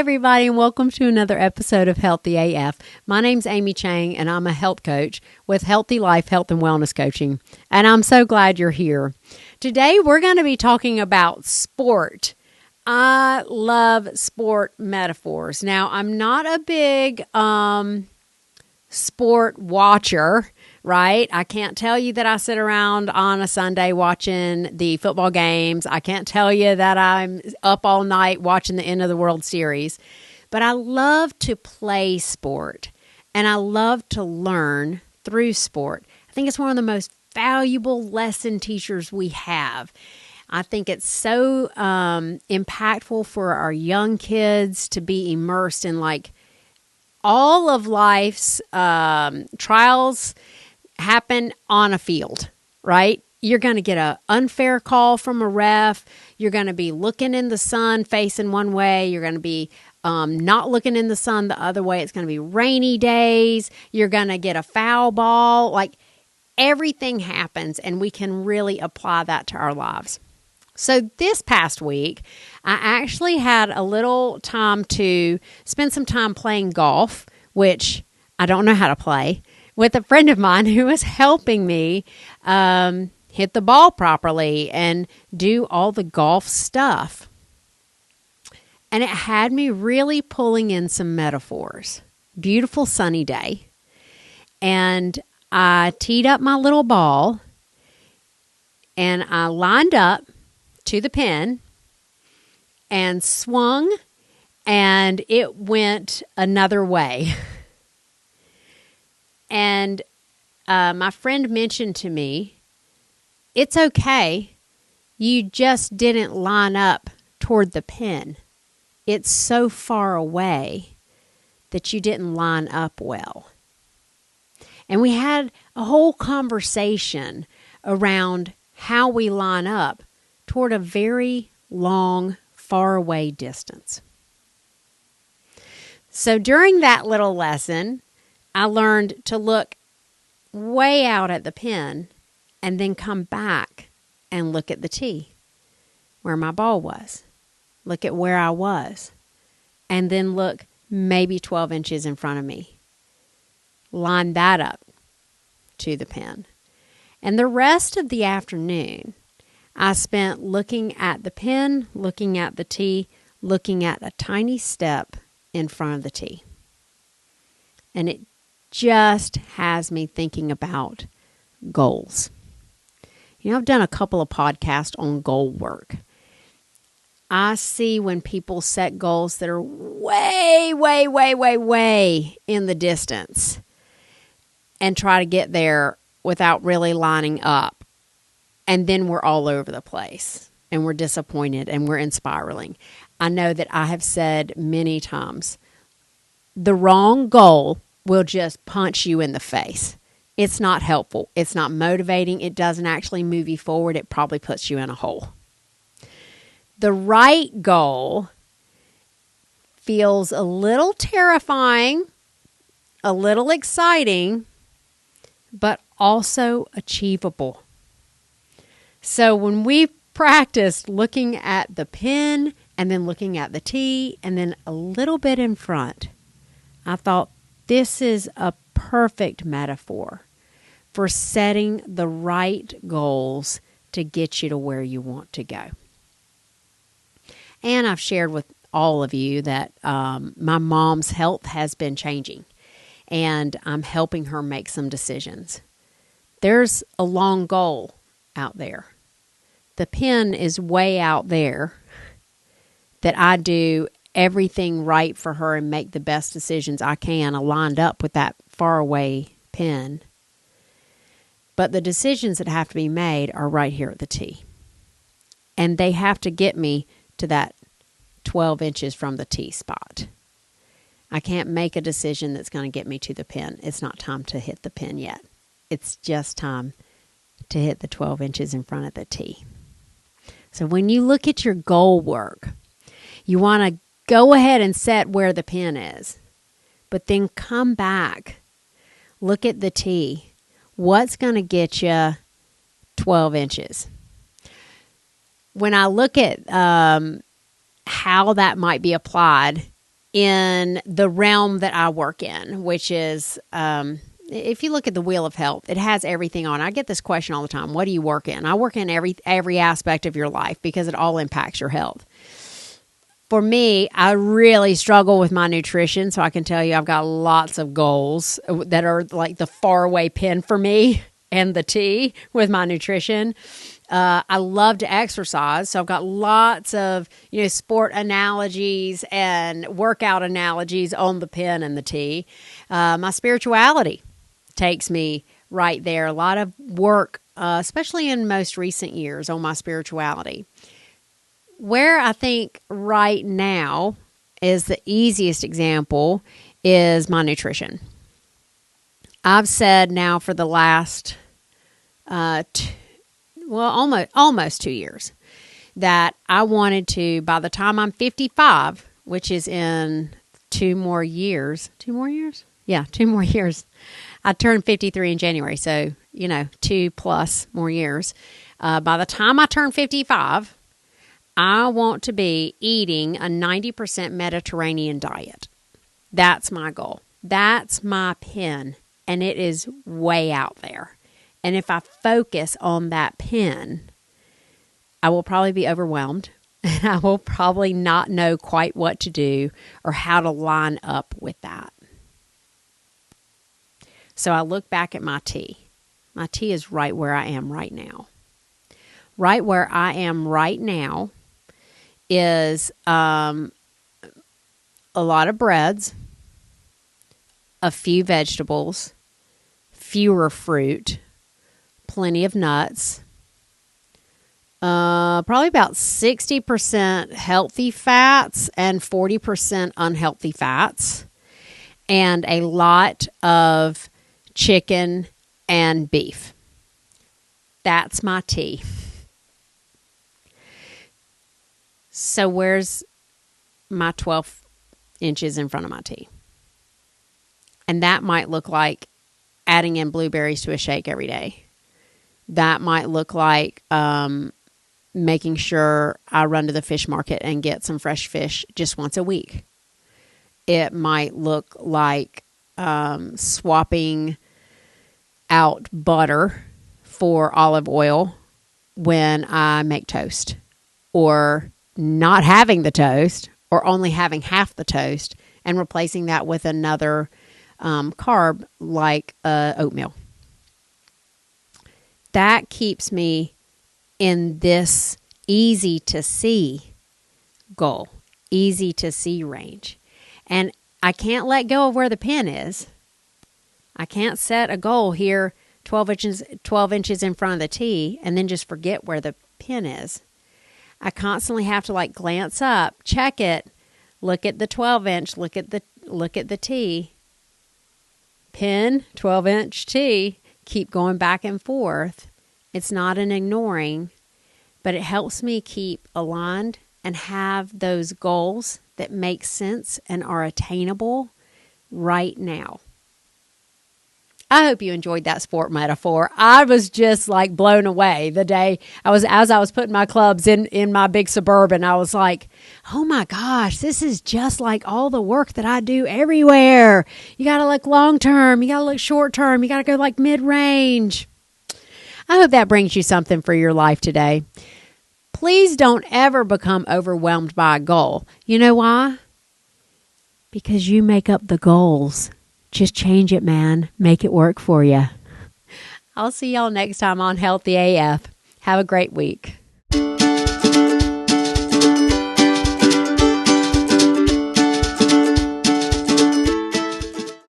everybody, and welcome to another episode of Healthy AF. My name's Amy Chang, and I'm a health coach with Healthy Life, Health, and Wellness Coaching, and I'm so glad you're here. Today, we're going to be talking about sport. I love sport metaphors. Now, I'm not a big sport watcher, right? I can't tell you that I sit around on a Sunday watching the football games. I can't tell you that I'm up all night watching the end of the World Series. But I love to play sport, and I love to learn through sport. I think it's one of the most valuable lesson teachers we have. I think it's so impactful for our young kids to be immersed in all of life's trials happen on a field, right? You're going to get an unfair call from a ref. You're going to be looking in the sun facing one way. You're going to be not looking in the sun the other way. It's going to be rainy days. You're going to get a foul ball. Everything happens, and we can really apply that to our lives. So this past week, I actually had a little time to spend some time playing golf, which I don't know how to play, with a friend of mine who was helping me hit the ball properly and do all the golf stuff. And it had me really pulling in some metaphors. Beautiful sunny day. And I teed up my little ball and I lined up to the pin and swung, and it went another way. And my friend mentioned to me, it's okay, you just didn't line up toward the pin. It's so far away that you didn't line up well. And we had a whole conversation around how we line up toward a very long, far away distance. So during that little lesson, I learned to look way out at the pin and then come back and look at the tee where my ball was. Look at where I was. And then look maybe 12 inches in front of me. Line that up to the pin. And the rest of the afternoon, I spent looking at the pin, looking at the tee, looking at a tiny step in front of the tee. And it just has me thinking about goals. I've done a couple of podcasts on goal work. I see when people set goals that are way, way, way, way, way in the distance and try to get there without really lining up. And then we're all over the place and we're disappointed and we're spiraling. I know that I have said many times, the wrong goal will just punch you in the face. It's not helpful. It's not motivating. It doesn't actually move you forward. It probably puts you in a hole. The right goal feels a little terrifying, a little exciting, but also achievable. So when we practiced looking at the pin and then looking at the tee and then a little bit in front, I thought this is a perfect metaphor for setting the right goals to get you to where you want to go. And I've shared with all of you that my mom's health has been changing, and I'm helping her make some decisions. There's a long goal out there. The pin is way out there that I do everything right for her and make the best decisions I can aligned up with that far away pin. But the decisions that have to be made are right here at the tee. And they have to get me to that 12 inches from the tee spot. I can't make a decision that's going to get me to the pin. It's not time to hit the pin yet. It's just time to hit the 12 inches in front of the tee. So when you look at your goal work, you want to go ahead and set where the pin is, but then come back, look at the tee. What's going to get you 12 inches? When I look at how that might be applied in the realm that I work in, which is, if you look at the Wheel of Health, it has everything on. I get this question all the time. What do you work in? I work in every aspect of your life because it all impacts your health. For me, I really struggle with my nutrition, so I can tell you I've got lots of goals that are like the faraway pin for me and the T with my nutrition. I love to exercise, so I've got lots of sport analogies and workout analogies on the pin and the T. My spirituality takes me right there. A lot of work, especially in most recent years, on my spirituality. Where I think right now is the easiest example is my nutrition. I've said now for the last almost 2 years that I wanted to, by the time I'm 55, which is in 2 more years. 2 more years? Yeah, 2 more years. I turned 53 in January, so 2 plus more years. By the time I turn 55, I want to be eating a 90% Mediterranean diet. That's my goal. That's my pin, and it is way out there. And if I focus on that pin, I will probably be overwhelmed, and I will probably not know quite what to do or how to line up with that. So I look back at my T. My T is right where I am right now. Right where I am right now is a lot of breads, a few vegetables, fewer fruit, plenty of nuts, probably about 60% healthy fats and 40% unhealthy fats, and a lot of chicken and beef. That's my T. So where's my 12 inches in front of my T? And that might look like adding in blueberries to a shake every day. That might look like making sure I run to the fish market and get some fresh fish just once a week. It might look like swapping out butter for olive oil when I make toast, or not having the toast, or only having half the toast and replacing that with another carb like oatmeal. That keeps me in this easy to see goal, easy to see range. And I can't let go of where the pin is. I can't set a goal here 12 inches in front of the T and then just forget where the pin is. I constantly have to glance up, check it, look at the 12 inch, look at the T, pin, 12 inch T, keep going back and forth. It's not an ignoring, but it helps me keep aligned and have those goals that make sense and are attainable right now. I hope you enjoyed that sport metaphor. I was just blown away the day as I was putting my clubs in my big Suburban. I was like, oh my gosh, this is just like all the work that I do everywhere. You got to look long term. You got to look short term. You got to go mid range. I hope that brings you something for your life today. Please don't ever become overwhelmed by a goal. You know why? Because you make up the goals. Just change it, man. Make it work for you. I'll see y'all next time on Healthy AF. Have a great week.